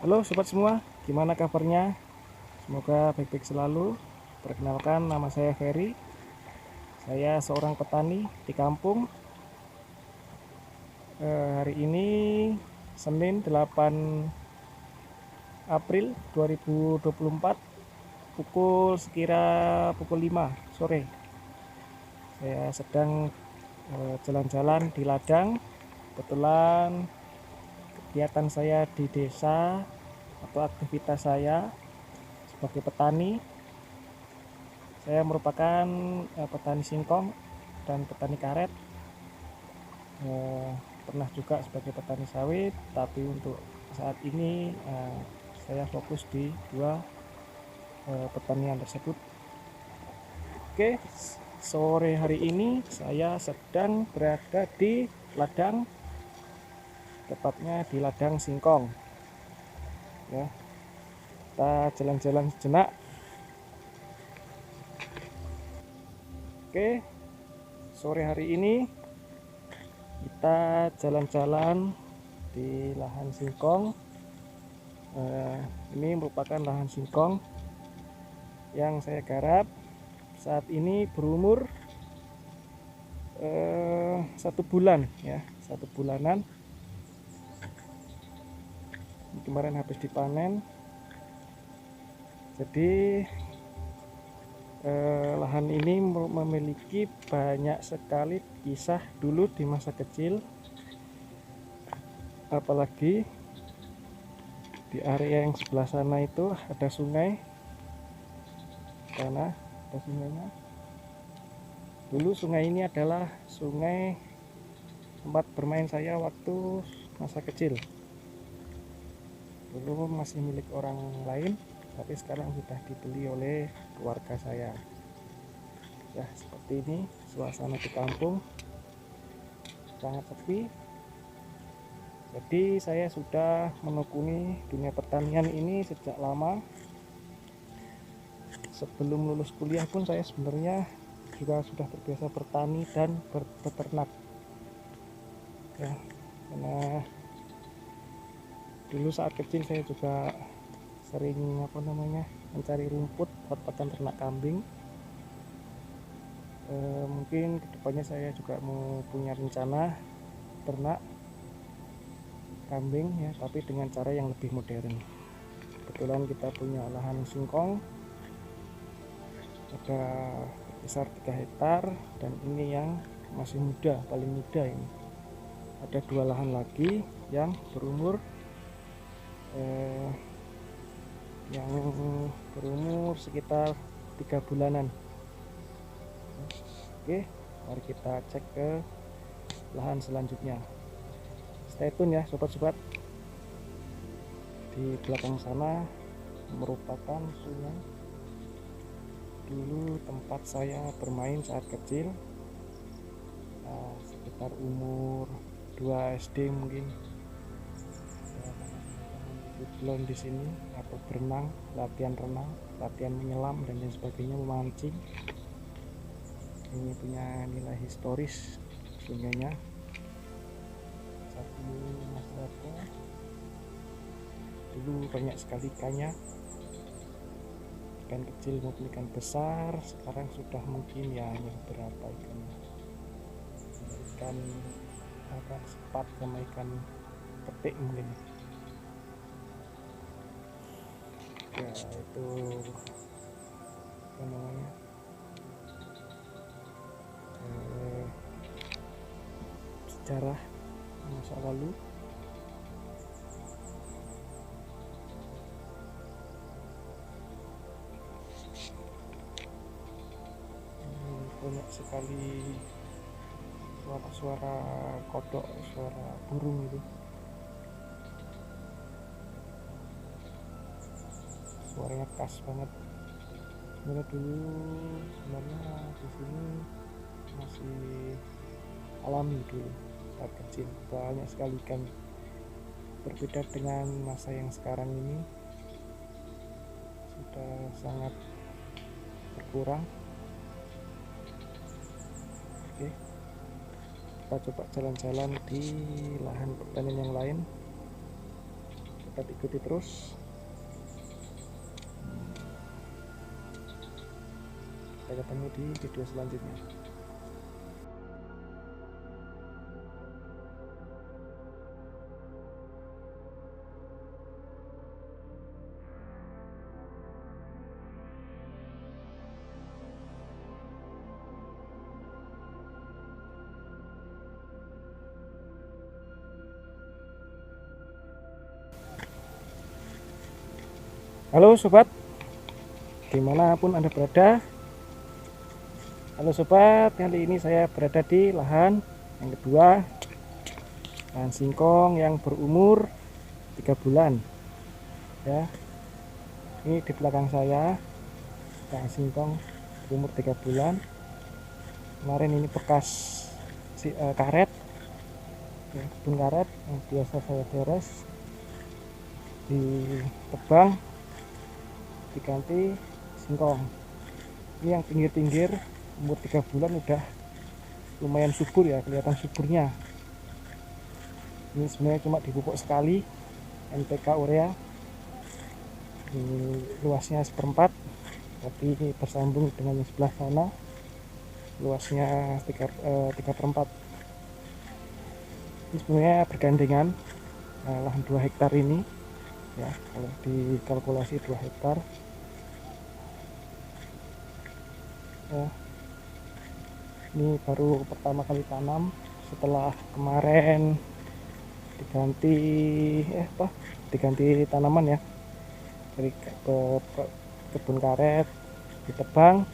Halo sobat semua, gimana kabarnya? Semoga baik-baik selalu. Perkenalkan, nama saya Ferry. Saya seorang petani di kampung. Hari ini Senin 8 April 2024, sekira pukul 5 sore. Saya sedang jalan-jalan di ladang. Kebetulan kegiatan saya di desa atau aktivitas saya sebagai petani, saya merupakan petani singkong dan petani karet. Pernah juga sebagai petani sawit, tapi untuk saat ini saya fokus di dua pertanian tersebut. Oke, sore hari ini saya sedang berada di ladang, tepatnya di ladang singkong. Ya, kita jalan-jalan sejenak. Oke, sore hari ini kita jalan-jalan di lahan singkong. Ini merupakan lahan singkong yang saya garap. Saat ini berumur 1 bulan, ya, 1 bulanan. Ini kemarin habis dipanen. Jadi lahan ini memiliki banyak sekali kisah dulu di masa kecil, apalagi di area yang sebelah sana itu ada sungai. Karena ada sungainya. Dulu sungai ini adalah sungai tempat bermain saya waktu masa kecil. Dulu masih milik orang lain, tapi sekarang sudah dibeli oleh keluarga saya. Ya, seperti ini suasana di kampung, sangat sepi. Jadi saya sudah menekuni dunia pertanian ini sejak lama. Sebelum lulus kuliah pun saya sebenarnya juga sudah terbiasa bertani dan beternak. Ya, karena dulu saat kecil saya juga sering mencari rumput buat pakan ternak kambing. Mungkin kedepannya saya juga mau punya rencana ternak kambing, ya, tapi dengan cara yang lebih modern. Kebetulan kita punya lahan singkong ada besar 3 hektar, dan ini yang masih muda, paling muda ini. Ada 2 lahan lagi yang berumur sekitar 3 bulanan. Oke, mari kita cek ke lahan selanjutnya. Stay tune ya sobat-sobat. Di belakang sana merupakan sungai dulu tempat saya bermain saat kecil. Sekitar umur 2 SD mungkin. Belum di sini atau berenang, latihan renang, latihan menyelam dan lain sebagainya, memancing. Ini punya nilai historis sungainya. Satu masyarakat dulu banyak sekali ikannya, ikan kecil maupun ikan besar. Sekarang sudah mungkin ya hanya beberapa ikan sepat sama ikan petik mungkin. Ya, itu apa namanya, sejarah masa lalu. Banyak sekali suara-suara kodok, suara burung itu. Suaranya khas banget. Sebenarnya di sini masih alami dulu saat kecil, banyak sekali ikan. Berbeda dengan masa yang sekarang ini, sudah sangat berkurang. Oke, kita coba jalan-jalan di lahan pertanian yang lain. tetap ikuti terus. Kita ketemu di video selanjutnya. Halo sobat, dimanapun Anda berada. Halo sobat, kali ini saya berada di lahan yang kedua, lahan singkong yang berumur 3 bulan ya. Ini di belakang saya lahan singkong berumur 3 bulan. Kemarin ini bekas karet ya, kebun karet yang biasa saya beres, ditebang, diganti singkong. Ini yang pinggir-pinggir umur 3 bulan udah lumayan subur ya, kelihatan suburnya. Ini sebenarnya cuma dipupuk sekali NPK urea. Ini luasnya 1/4, tapi bersambung dengan yang sebelah sana luasnya 3/4. Ini sebenarnya bergandengan lahan 2 hektar ini ya, kalau dikalkulasi 2 hektar ya. Ini baru pertama kali tanam setelah kemarin diganti tanaman ya, dari ke kebun karet ditebang,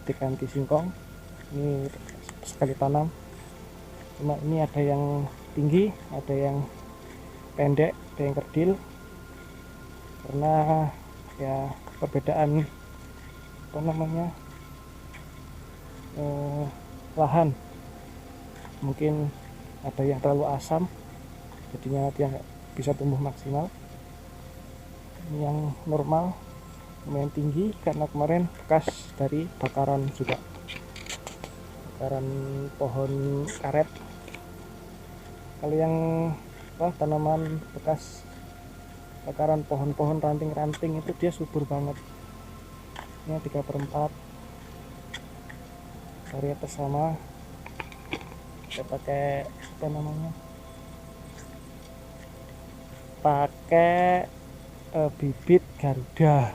diganti singkong. Ini sekali tanam, cuma ini ada yang tinggi, ada yang pendek, ada yang kerdil, karena ya perbedaan lahan. Mungkin ada yang terlalu asam, jadinya dia nggak bisa tumbuh maksimal. Ini yang normal lumayan tinggi karena kemarin bekas dari bakaran juga, bakaran pohon karet. Kalau yang tanaman bekas bakaran pohon-pohon ranting-ranting itu dia subur banget. Ini 3/4 varietas sama. Saya pakai pakai bibit Garuda.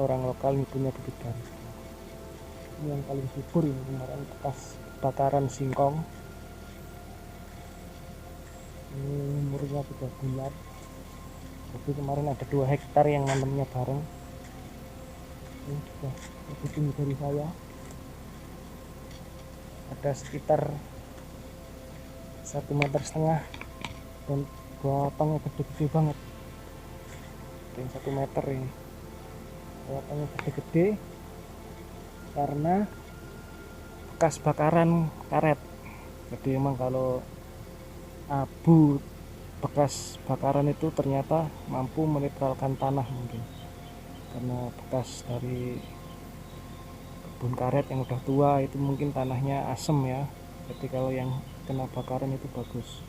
Orang lokal ini punya bibit Garuda. Ini yang paling subur ini, kemarin bekas bakaran singkong. Ini umurnya 3 bulan. Jadi kemarin ada 2 hektar yang nanamnya bareng. Ini sudah lebih tinggi dari saya, ada sekitar 1,5 meter, dan batangnya gede-gede banget. Dan 1 meter ini batangnya gede-gede karena bekas bakaran karet. Jadi emang kalau abu bekas bakaran itu ternyata mampu menetralkan tanah, mungkin karena bekas dari kebun karet yang udah tua itu mungkin tanahnya asem ya. Jadi kalau yang kena bakaran itu bagus.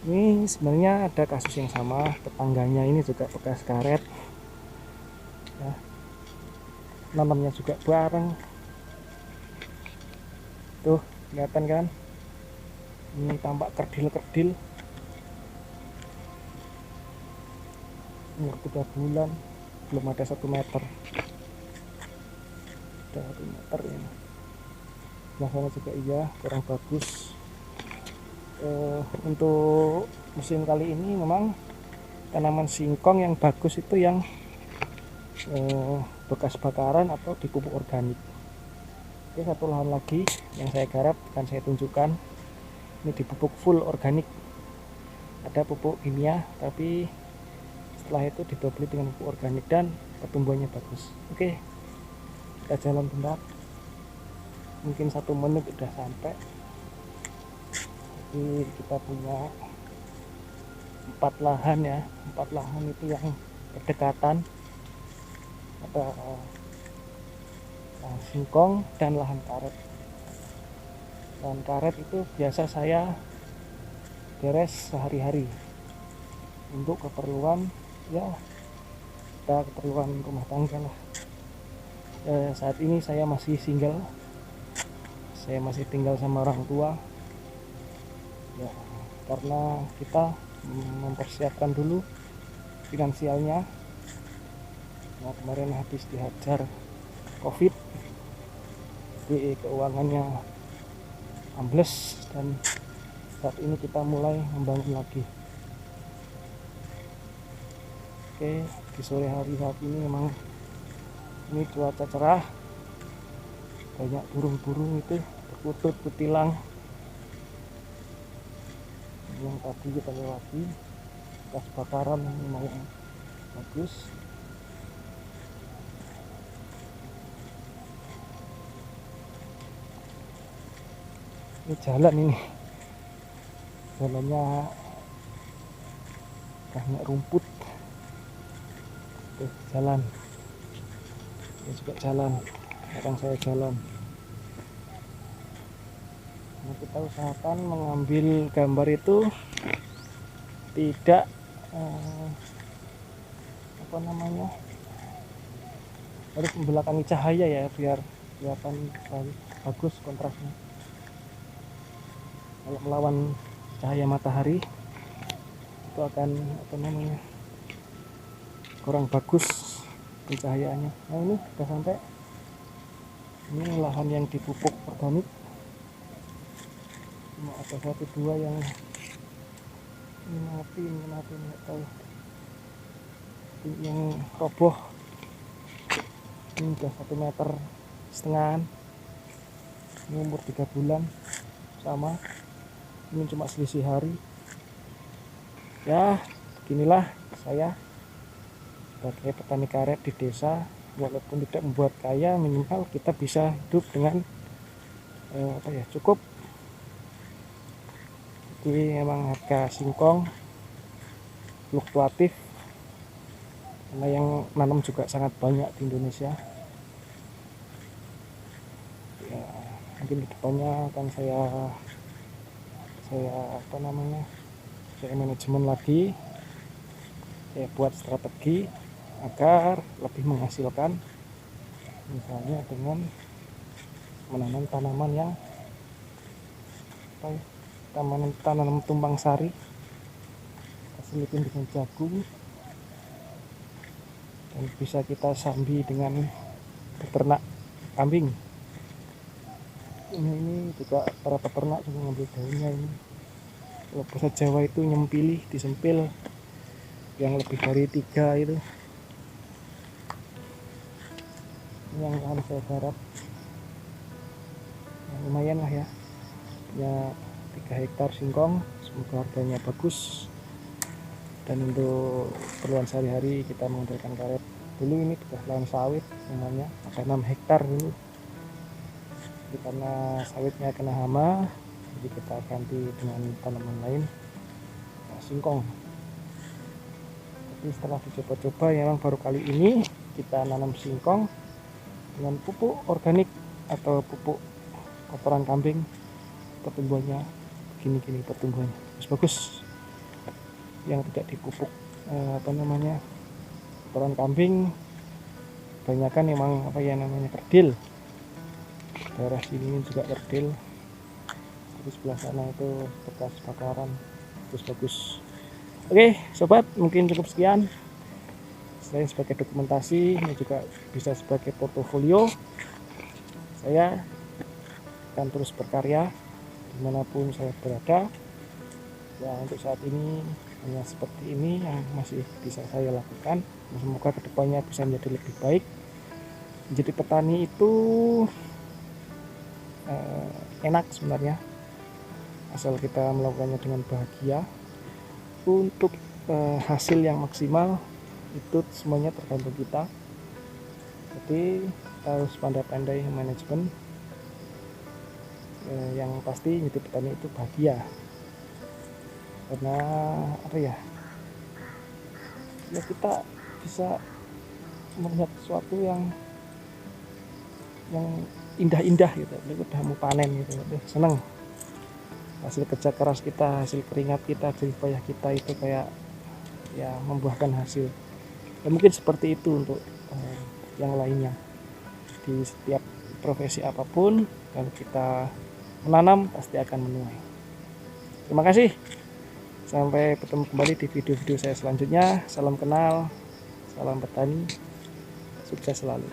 Ini sebenarnya ada kasus yang sama, tetangganya ini juga bekas karet ya, nanamnya juga bareng. Tuh kelihatan kan, ini tampak kerdil-kerdil. Ini 3 bulan, belum ada 1 meter. Udah 1 meter ini. Nah sana juga iya, kurang bagus. Untuk musim kali ini memang tanaman singkong yang bagus itu yang bekas bakaran atau dipupuk organik. Oke, satu lahan lagi yang saya garap akan saya tunjukkan. Ini dipupuk full organik. Ada pupuk kimia, tapi setelah itu didobeli dengan pupuk organik dan pertumbuhannya bagus. Oke, kita jalan bentar, mungkin 1 menit udah sampai. Jadi kita punya 4 lahan ya, 4 lahan itu yang berdekatan. Ada lahan singkong dan lahan karet. Lahan karet itu biasa saya beres sehari-hari. untuk keperluan ya, kita keperluan rumah tangga lah. Saat ini saya masih single, saya masih tinggal sama orang tua ya, karena kita mempersiapkan dulu finansialnya. Nah, kemarin habis dihajar COVID, jadi keuangannya ambles, dan saat ini kita mulai membangun lagi. Oke, di sore hari saat ini memang ini cuaca cerah, banyak burung-burung itu berkutut kutilang yang tadi kita lewati, bekas bakaran lumayan bagus. Ini jalan, ini jalannya banyak rumput. Tuh, jalan ini juga jalan, sekarang saya jalan. Nah, kita usahakan mengambil gambar itu tidak harus membelakangi cahaya ya, biar kelihatan bagus kontrasnya. Kalau melawan cahaya matahari itu akan kurang bagus pencahayaannya. Nah, ini sudah sampai, ini lahan yang dipupuk organik. Cuma ada 1-2 yang ini mati nggak tahu, yang roboh. Ini udah 1,5 meter, ini umur 3 bulan sama, ini cuma selisih hari ya. Beginilah saya sebagai petani karet di desa, walaupun tidak membuat kaya, minimal kita bisa hidup dengan cukup. Jadi memang harga singkong fluktuatif karena yang nanam juga sangat banyak di Indonesia ya. Mungkin kedepannya akan saya manajemen lagi, saya buat strategi agar lebih menghasilkan, misalnya dengan menanam tanaman yang tanaman tumpang sari, selipin dengan jagung, dan bisa kita sambi dengan peternak kambing. Ini juga para peternak juga ngambil daunnya ini. Kalau bahasa Jawa itu nyempili, disempil yang lebih dari 3 itu. Ini yang akan saya garap. Nah, lumayan lah ya. Ya 3 hektar singkong, semoga harganya bagus. Dan untuk keperluan sehari-hari kita mengandalkan karet. Dulu ini bekas lahan sawit namanya, ada 6 hektar dulu. Jadi karena sawitnya kena hama, jadi kita ganti dengan tanaman lain, singkong. Tapi setelah dicoba-coba, ya memang baru kali ini kita nanam singkong dengan pupuk organik atau pupuk kotoran kambing. Pertumbuhannya gini-gini, pertumbuhannya bagus, yang tidak dipupuk kotoran kambing. Kebanyakan memang kerdil. Daerah sini juga kerdil, di sebelah sana itu bekas bakaran, bagus. Oke sobat, mungkin cukup sekian. Selain sebagai dokumentasi, ini juga bisa sebagai portofolio. Saya akan terus berkarya dimanapun saya berada ya. Untuk saat ini hanya seperti ini yang masih bisa saya lakukan. Semoga kedepannya bisa menjadi lebih baik. Menjadi petani itu enak sebenarnya, asal kita melakukannya dengan bahagia. Untuk hasil yang maksimal itu semuanya tergantung kita. Jadi kita harus pandai-pandai manajemen. Yang pasti menjadi petani itu bahagia, karena ya kita bisa melihat sesuatu yang indah-indah gitu. Udah mau panen gitu, seneng. Hasil kerja keras kita, hasil keringat kita, jerih payah kita itu kayak ya membuahkan hasil. Ya mungkin seperti itu untuk yang lainnya. Di setiap profesi apapun, kalau kita menanam pasti akan menuai. Terima kasih. Sampai bertemu kembali di video-video saya selanjutnya. Salam kenal, salam petani, sukses selalu.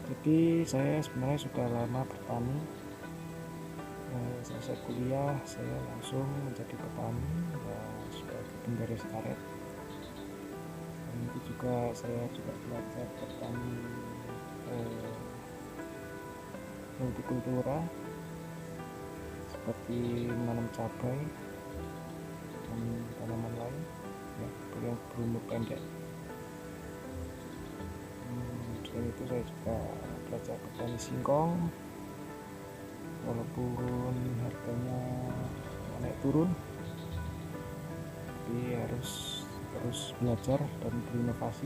Jadi saya sebenarnya sudah lama bertani. Selesai kuliah saya langsung menjadi petani ya, sebagai pemberes karet. Dan itu juga saya juga belajar bertani multikultura seperti menanam cabai dan tanaman lain ya, yang berumur pendek. Selain itu saya juga belajar bertani singkong, walaupun harganya naik turun, tapi harus terus belajar dan berinovasi.